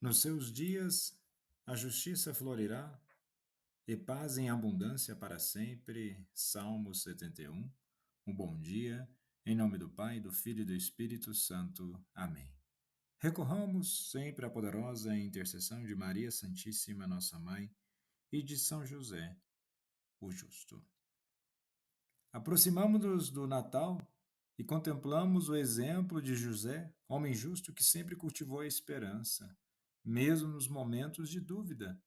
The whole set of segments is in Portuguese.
Nos seus dias a justiça florirá e paz em abundância para sempre. Salmo 71. Um bom dia. Em nome do Pai, do Filho e do Espírito Santo. Amém. Recorramos sempre à poderosa intercessão de Maria Santíssima, nossa Mãe, e de São José, o Justo. Aproximamo-nos do Natal e contemplamos o exemplo de José, homem justo que sempre cultivou a esperança, mesmo nos momentos de dúvida.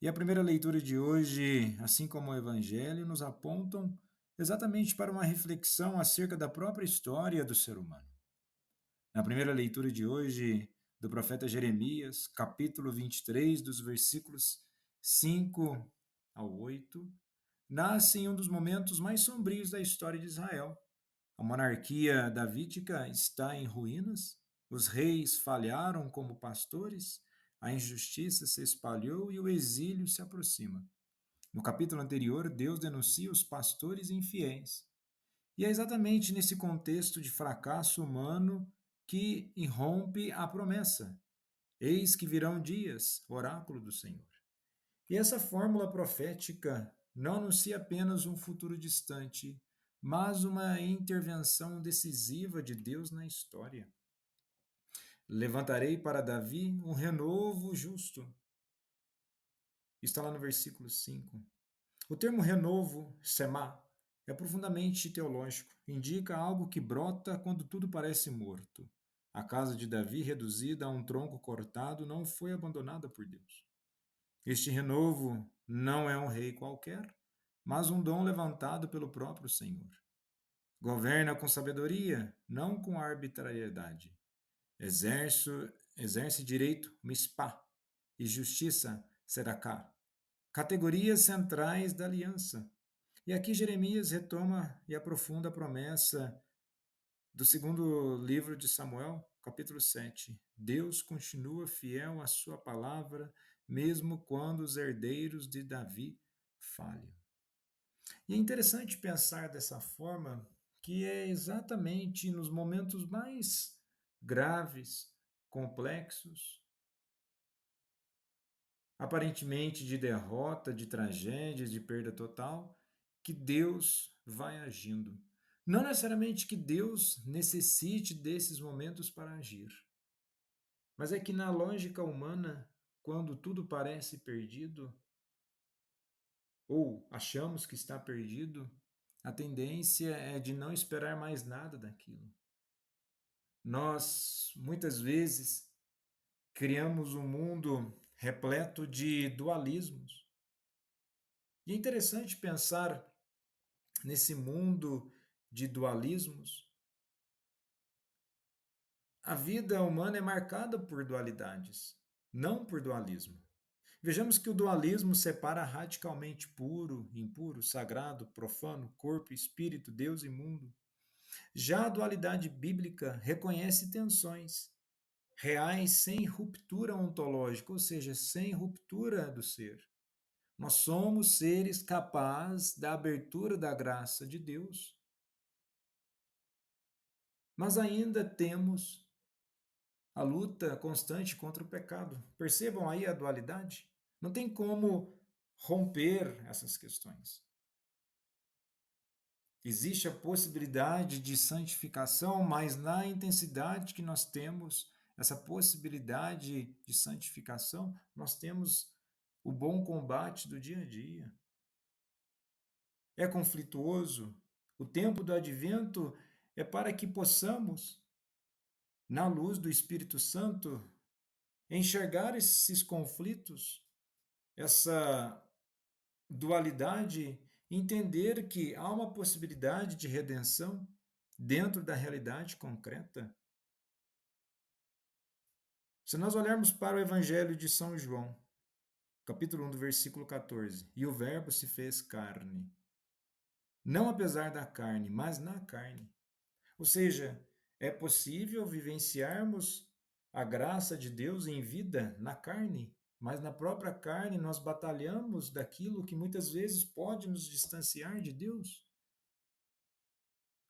E a primeira leitura de hoje, assim como o Evangelho, nos apontam exatamente para uma reflexão acerca da própria história do ser humano. Na primeira leitura de hoje, do profeta Jeremias, capítulo 23, dos versículos 5 ao 8, nasce em um dos momentos mais sombrios da história de Israel. A monarquia davídica está em ruínas, os reis falharam como pastores, a injustiça se espalhou e o exílio se aproxima. No capítulo anterior, Deus denuncia os pastores infiéis. E é exatamente nesse contexto de fracasso humano que irrompe a promessa. Eis que virão dias, oráculo do Senhor. E essa fórmula profética não anuncia apenas um futuro distante, mas uma intervenção decisiva de Deus na história. Levantarei para Davi um renovo justo. Está lá no versículo 5. O termo renovo, semá, é profundamente teológico. Indica algo que brota quando tudo parece morto. A casa de Davi, reduzida a um tronco cortado, não foi abandonada por Deus. Este renovo não é um rei qualquer, mas um dom levantado pelo próprio Senhor. Governa com sabedoria, não com arbitrariedade. Exerce, exerce direito, mispá, e justiça, sedacá. Categorias centrais da aliança. E aqui Jeremias retoma e aprofunda a promessa do segundo livro de Samuel, capítulo 7. Deus continua fiel à sua palavra, mesmo quando os herdeiros de Davi falham. E é interessante pensar dessa forma, que é exatamente nos momentos mais graves, complexos, aparentemente de derrota, de tragédias, de perda total, que Deus vai agindo. Não necessariamente que Deus necessite desses momentos para agir, mas é que na lógica humana, quando tudo parece perdido, ou achamos que está perdido, a tendência é de não esperar mais nada daquilo. Nós, muitas vezes, criamos um mundo repleto de dualismos. E é interessante pensar nesse mundo de dualismos. A vida humana é marcada por dualidades, não por dualismo. Vejamos que o dualismo separa radicalmente puro, impuro, sagrado, profano, corpo, espírito, Deus e mundo. Já a dualidade bíblica reconhece tensões reais sem ruptura ontológica, ou seja, sem ruptura do ser. Nós somos seres capazes da abertura da graça de Deus, mas ainda temos a luta constante contra o pecado. Percebam aí a dualidade? Não tem como romper essas questões. Existe a possibilidade de santificação, mas na intensidade que nós temos essa possibilidade de santificação, nós temos o bom combate do dia a dia. É conflituoso. O tempo do advento é para que possamos, na luz do Espírito Santo, enxergar esses conflitos, essa dualidade, entender que há uma possibilidade de redenção dentro da realidade concreta. Se nós olharmos para o Evangelho de São João, capítulo 1, do versículo 14, e o Verbo se fez carne, não apesar da carne, mas na carne. Ou seja, é possível vivenciarmos a graça de Deus em vida na carne, mas na própria carne nós batalhamos daquilo que muitas vezes pode nos distanciar de Deus.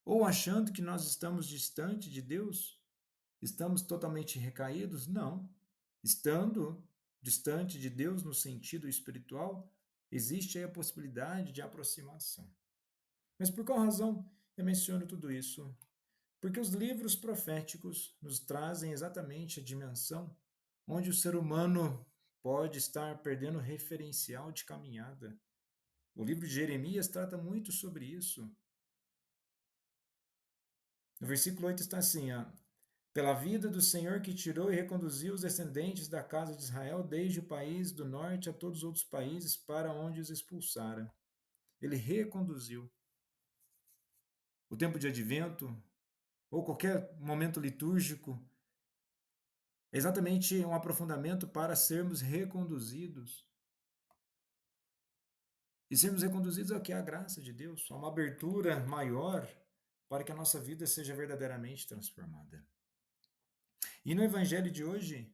Ou achando que nós estamos distante de Deus, estamos totalmente recaídos? Não. Estando distante de Deus no sentido espiritual, existe aí a possibilidade de aproximação. Mas por qual razão eu menciono tudo isso? Porque os livros proféticos nos trazem exatamente a dimensão onde o ser humano pode estar perdendo referencial de caminhada. O livro de Jeremias trata muito sobre isso. No versículo 8 está assim, ó, pela vida do Senhor que tirou e reconduziu os descendentes da casa de Israel desde o país do norte a todos os outros países para onde os expulsara. Ele reconduziu. O tempo de advento, ou qualquer momento litúrgico, é exatamente um aprofundamento para sermos reconduzidos. E sermos reconduzidos ao que é a graça de Deus, a uma abertura maior para que a nossa vida seja verdadeiramente transformada. E no evangelho de hoje,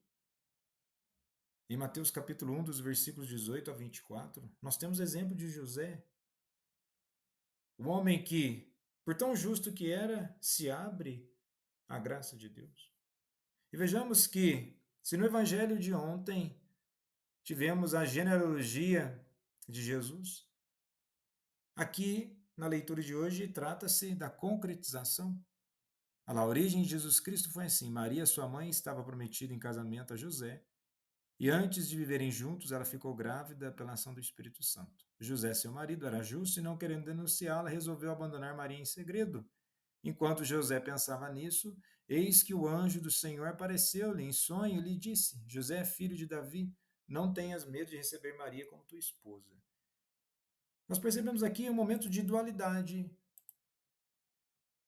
em Mateus capítulo 1, dos versículos 18 a 24, nós temos o exemplo de José, o homem que, por tão justo que era, se abre à graça de Deus. E vejamos que, se no evangelho de ontem tivemos a genealogia de Jesus, aqui na leitura de hoje trata-se da concretização. A origem de Jesus Cristo foi assim: Maria, sua mãe, estava prometida em casamento a José, e antes de viverem juntos, ela ficou grávida pela ação do Espírito Santo. José, seu marido, era justo e, não querendo denunciá-la, resolveu abandonar Maria em segredo. Enquanto José pensava nisso, eis que o anjo do Senhor apareceu-lhe em sonho e lhe disse: José, filho de Davi, não tenhas medo de receber Maria como tua esposa. Nós percebemos aqui um momento de dualidade.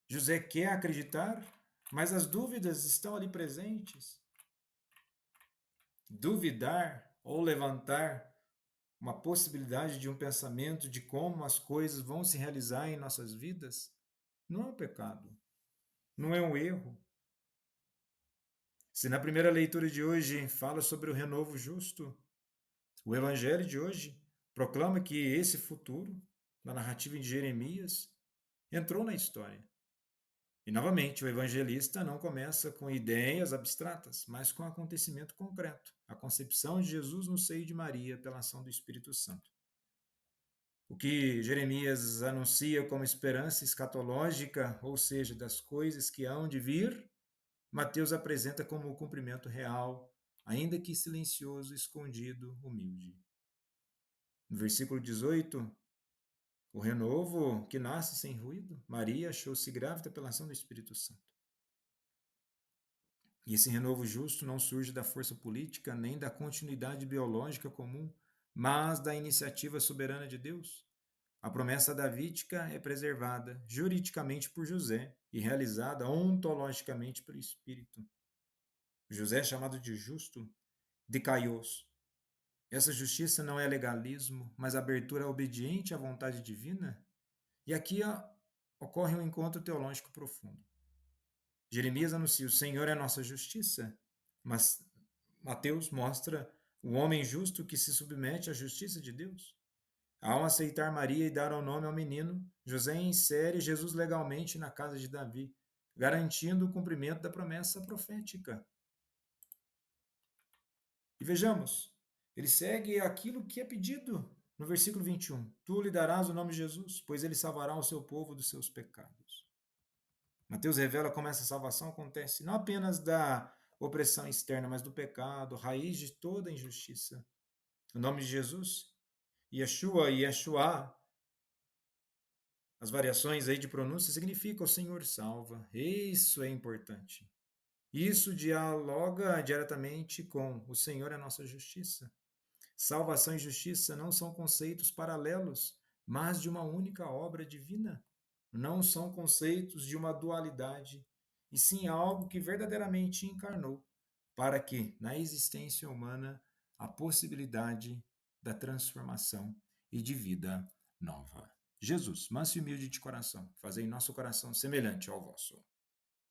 José quer acreditar, mas as dúvidas estão ali presentes. Duvidar ou levantar uma possibilidade de um pensamento de como as coisas vão se realizar em nossas vidas não é um pecado, não é um erro. Se na primeira leitura de hoje fala sobre o renovo justo, o evangelho de hoje proclama que esse futuro, na narrativa de Jeremias, entrou na história. E novamente, o evangelista não começa com ideias abstratas, mas com acontecimento concreto, a concepção de Jesus no seio de Maria pela ação do Espírito Santo. O que Jeremias anuncia como esperança escatológica, ou seja, das coisas que hão de vir, Mateus apresenta como o cumprimento real, ainda que silencioso, escondido, humilde. No versículo 18, o renovo que nasce sem ruído, Maria achou-se grávida pela ação do Espírito Santo. E esse renovo justo não surge da força política nem da continuidade biológica comum, mas da iniciativa soberana de Deus. A promessa davídica é preservada juridicamente por José e realizada ontologicamente pelo Espírito. José é chamado de justo, de kaios. Essa justiça não é legalismo, mas abertura obediente à vontade divina. E aqui ocorre um encontro teológico profundo. Jeremias anuncia: o Senhor é a nossa justiça, mas Mateus mostra o homem justo que se submete à justiça de Deus. Ao aceitar Maria e dar o nome ao menino, José insere Jesus legalmente na casa de Davi, garantindo o cumprimento da promessa profética. E vejamos, ele segue aquilo que é pedido no versículo 21. Tu lhe darás o nome de Jesus, pois ele salvará o seu povo dos seus pecados. Mateus revela como essa salvação acontece não apenas da opressão externa, mas do pecado, raiz de toda injustiça. O nome de Jesus, Yeshua e Yeshua, as variações aí de pronúncia significam o Senhor salva. Isso é importante. Isso dialoga diretamente com o Senhor é a nossa justiça. Salvação e justiça não são conceitos paralelos, mas de uma única obra divina. Não são conceitos de uma dualidade, e sim algo que verdadeiramente encarnou, para que, na existência humana, a possibilidade da transformação e de vida nova. Jesus, manso e humilde de coração, fazei nosso coração semelhante ao vosso.